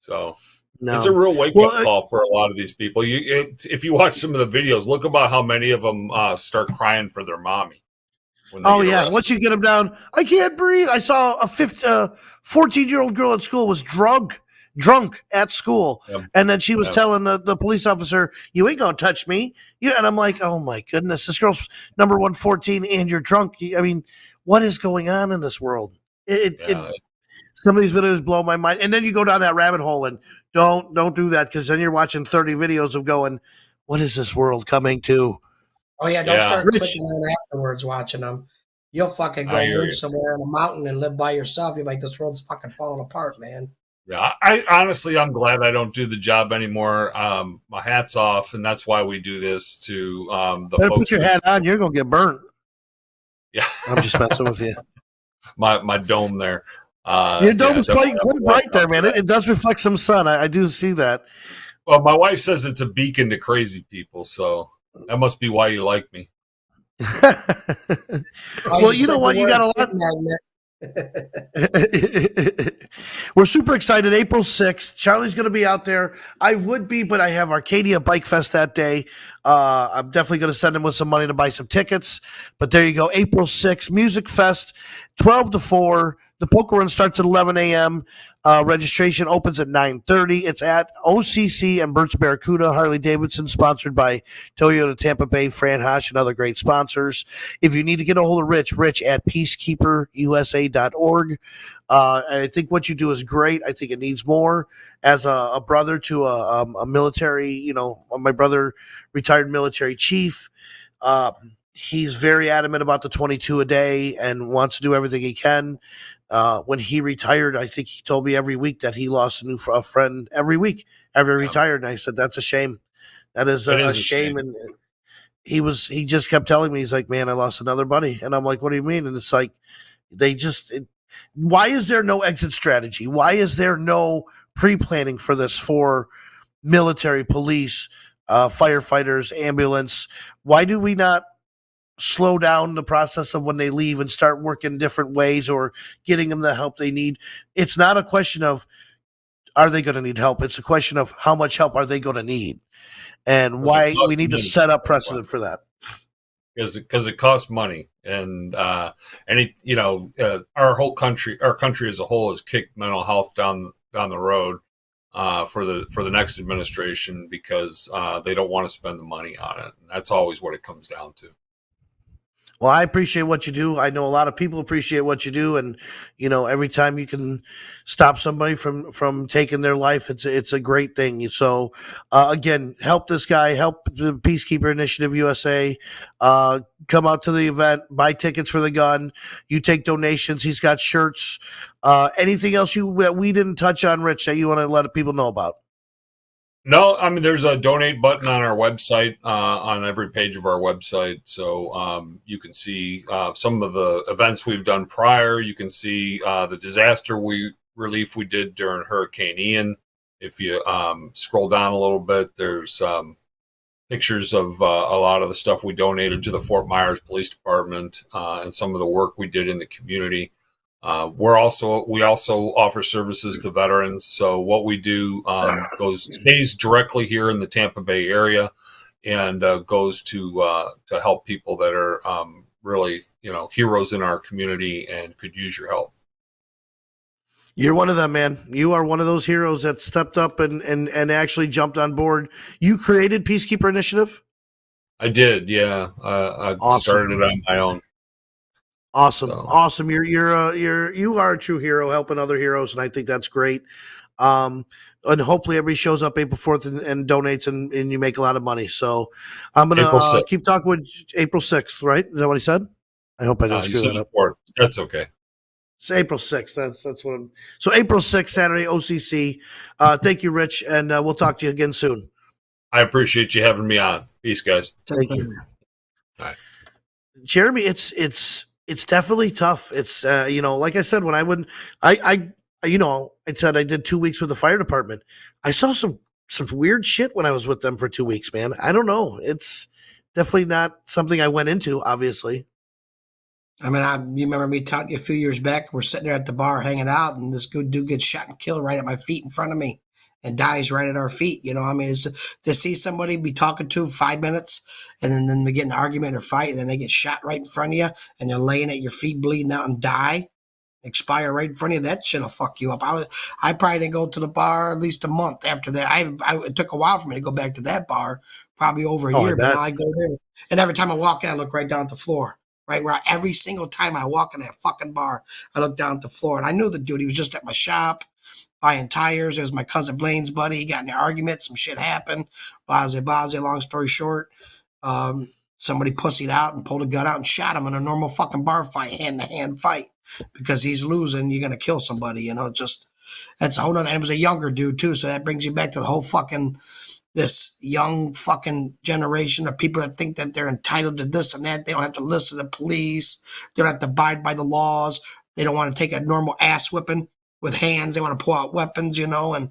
So it's a No. real wake Well, up call for a lot of these people. If you watch some of the videos, look about how many of them start crying for their mommy when they oh get yeah. Once arrested. you get them down, I can't breathe. I saw a 14-year-old girl at school was drunk at school, Yeah, and then she was yeah, telling the police officer, "You ain't gonna touch me." Yeah, and I'm like, "Oh my goodness, this girl's number 114, and you're drunk." I mean, what is going on in this world? It yeah. Some of these videos blow my mind, and then you go down that rabbit hole, and don't do that, because then you're watching 30 videos of going, "What is this world coming to?" Oh yeah, don't Yeah, start Rich, clicking on afterwards watching them. You'll fucking I go hear live you. somewhere in a mountain and live by yourself. You're like, this world's fucking falling apart, man. Yeah, I honestly, I'm glad I don't do the job anymore. My hat's off, and that's why we do this to the better put folks your that. hat on. You're gonna get burnt. Yeah, I'm just messing with you. my dome there. Your dome Yeah, is definitely have quite to watch bright out there, for man. that. It does reflect some sun. I do see that. Well, my wife says it's a beacon to crazy people, so that must be why you like me. Oh, Well, you you know said the what? You word got a sin lot. magnet. We're super excited. April 6th. Charlie's going to be out there. I would be, but I have Arcadia Bike Fest that day. I'm definitely going to send him with some money to buy some tickets. But there you go. April 6th, Music Fest, 12 to 4. The poker run starts at 11 a.m. Registration opens at 9:30. It's at OCC and Burt's Barracuda, Harley Davidson, sponsored by Toyota Tampa Bay, Fran Hosh, and other great sponsors. If you need to get a hold of Rich at peacekeeperusa.org. I think what you do is great. I think it needs more. As a brother to a military, my brother, retired military chief, he's very adamant about the 22 a day and wants to do everything he can. When he retired, I think he told me every week that he lost a friend every week after he Yeah, retired. And I said, that's a shame. That is it a is a shame. shame. And he just kept telling me, he's like, man, I lost another buddy. And I'm like, what do you mean? And it's like, they just, why is there no exit strategy? Why is there no pre-planning for this for military, police, firefighters, ambulance? Why do we not slow down the process of when they leave and start working different ways or getting them the help they need? It's not a question of are they going to need help? It's a question of how much help are they going to need, and Because it why costs we need to money. set up That's why. precedent for that. Because it costs money, and our country as a whole has kicked mental health down the road for the next administration because they don't want to spend the money on it. And that's always what it comes down to. Well, I appreciate what you do. I know a lot of people appreciate what you do, and every time you can stop somebody from taking their life, it's a great thing. So, again, help this guy, help the Peacekeeper Initiative USA. Come out to the event, buy tickets for the gun. You take donations. He's got shirts. Anything else that we didn't touch on, Rich, that you want to let people know about? No, I mean there's a donate button on our website, on every page of our website, so you can see some of the events we've done prior. You can see the disaster relief we did during Hurricane Ian. If you scroll down a little bit, there's pictures of a lot of the stuff we donated to the Fort Myers Police Department and some of the work we did in the community. We also offer services to veterans. So what we do stays directly here in the Tampa Bay area, and goes to help people that are really heroes in our community and could use your help. You're one of them, man. You are one of those heroes that stepped up and actually jumped on board. You created Peacekeeper Initiative? I did, yeah. I started Awesome. it on my own. Awesome. So Awesome. You are a true hero helping other heroes, and I think that's great. And hopefully everybody shows up April 4th and donates, and you make a lot of money. So I'm gonna April 6th. keep talking with April 6th, right? Is that what he said? I hope I didn't You screw said that the up. 4th. That's okay. It's April 6th. That's what I'm. So April 6th, Saturday, OCC. Thank you, Rich, and we'll talk to you again soon. I appreciate you having me on. Peace, guys. Thank you. All right. Jeremy, it's definitely tough. It's like I said, when I said I did 2 weeks with the fire department. I saw some weird shit when I was with them for 2 weeks, man. I don't know. It's definitely not something I went into, obviously. I mean, you remember me telling you a few years back, we're sitting there at the bar hanging out, and this good dude gets shot and killed right at my feet in front of me. and dies right at our feet. You know, I mean, it's to see somebody be talking to 5 minutes and then they get in an argument or fight and then they get shot right in front of you and they're laying at your feet bleeding out and die, expire right in front of you. That shit'll fuck you up. I probably didn't go to the bar at least a month after that. It took a while for me to go back to that bar, probably over a Oh, I year, but bet. now I go there. And every time I walk in, I look right down at the floor. Right where every single time I walk in that fucking bar, I look down at the floor, and I knew the dude. He was just at my shop buying tires. It was my cousin Blaine's buddy. He got in an argument. Some shit happened. Blase. Long story short, somebody pussied out and pulled a gun out and shot him in a normal fucking bar fight, hand to hand fight, because he's losing. You're gonna kill somebody. You know, just that's a whole nother. And it was a younger dude too, so that brings you back to the whole fucking this young fucking generation of people that think that they're entitled to this and that. They don't have to listen to police. They don't have to abide by the laws. They don't want to take a normal ass whipping with hands. They want to pull out weapons, you know, and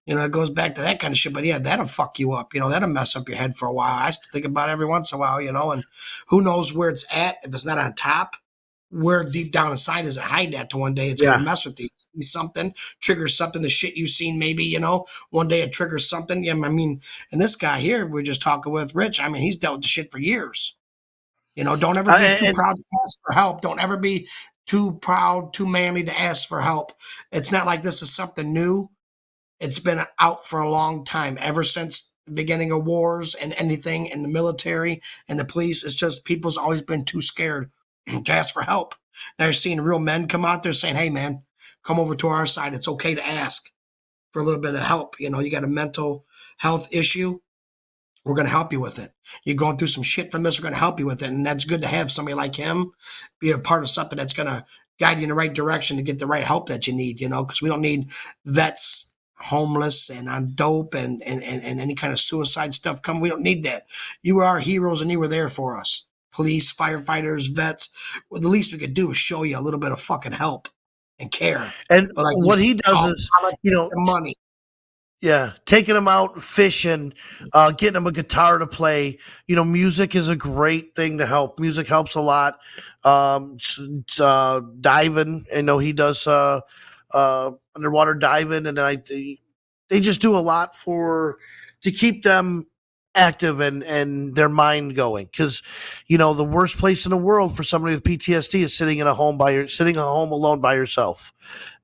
it goes back to that kind of shit. But yeah, that'll fuck you up. You know, that'll mess up your head for a while. I still think about it every once in a while, you know, and who knows where it's at. If it's not on top, where deep down inside is it hiding at to one day it's going to Yeah. mess with you. See something, trigger something, the shit you've seen, maybe, you know, one day it triggers something. Yeah, I mean, and this guy here, we're just talking with Rich. I mean, he's dealt with the shit for years. You know, don't ever be too And proud to ask for help. Don't ever be too proud, too manly to ask for help. It's not like this is something new. It's been out for a long time, ever since the beginning of wars and anything in the military and the police. It's just people's always been too scared to ask for help. Now you're seeing real men come out there saying, "Hey, man, come over to our side. It's okay to ask for a little bit of help. You know, you got a mental health issue. We're going to help you with it. You're going through some shit from this. We're going to help you with it." And that's good to have somebody like him be a part of something that's going to guide you in the right direction to get the right help that you need, you know, because we don't need vets homeless and on dope and any kind of suicide stuff come. We don't need that. You were our heroes and you were there for us. Police, firefighters, vets. Well, the least we could do is show you a little bit of fucking help and care. and But like you what said, he it's does all is, politics you know, and money. yeah, taking them out fishing, getting them a guitar to play. You know, music is a great thing to help. Music helps a lot. Diving, I know he does underwater diving, and they just do a lot for to keep them active and their mind going. Because you know, the worst place in the world for somebody with PTSD is sitting at home alone by yourself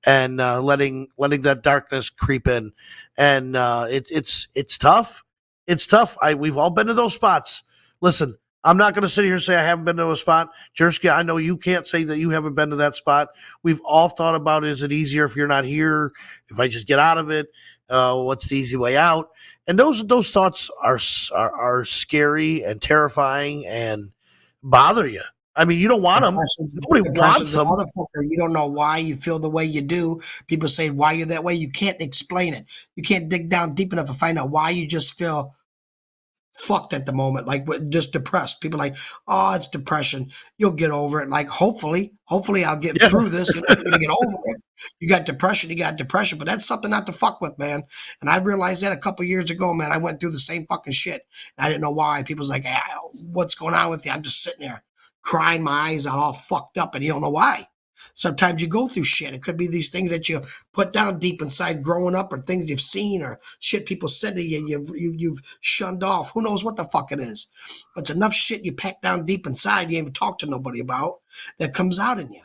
and letting that darkness creep in, and it's tough. It's tough. We've all been to those spots. Listen, I'm not going to sit here and say I haven't been to a spot. Jersky, I know you can't say that you haven't been to that spot. We've all thought about, is it easier if you're not here? If I just get out of it, what's the easy way out? And those thoughts are scary and terrifying and bother you. I mean, you don't want them. Nobody wants Depression's a them. motherfucker. You don't know why you feel the way you do. People say why you're that way. You can't explain it. You can't dig down deep enough to find out why you just feel fucked at the moment, like just depressed. People are like, oh, it's depression. You'll get over it. Like, hopefully I'll get Yeah. through this. You're not going to get over it. You got depression, but that's something not to fuck with, man. And I realized that a couple years ago, man. I went through the same fucking shit. And I didn't know why. People's like, what's going on with you? I'm just sitting there crying my eyes out, all fucked up, and you don't know why. Sometimes you go through shit. It could be these things that you put down deep inside growing up, or things you've seen, or shit people said to you, you've shunned off. Who knows what the fuck it is? But it's enough shit you pack down deep inside you ain't even talk to nobody about that comes out in you.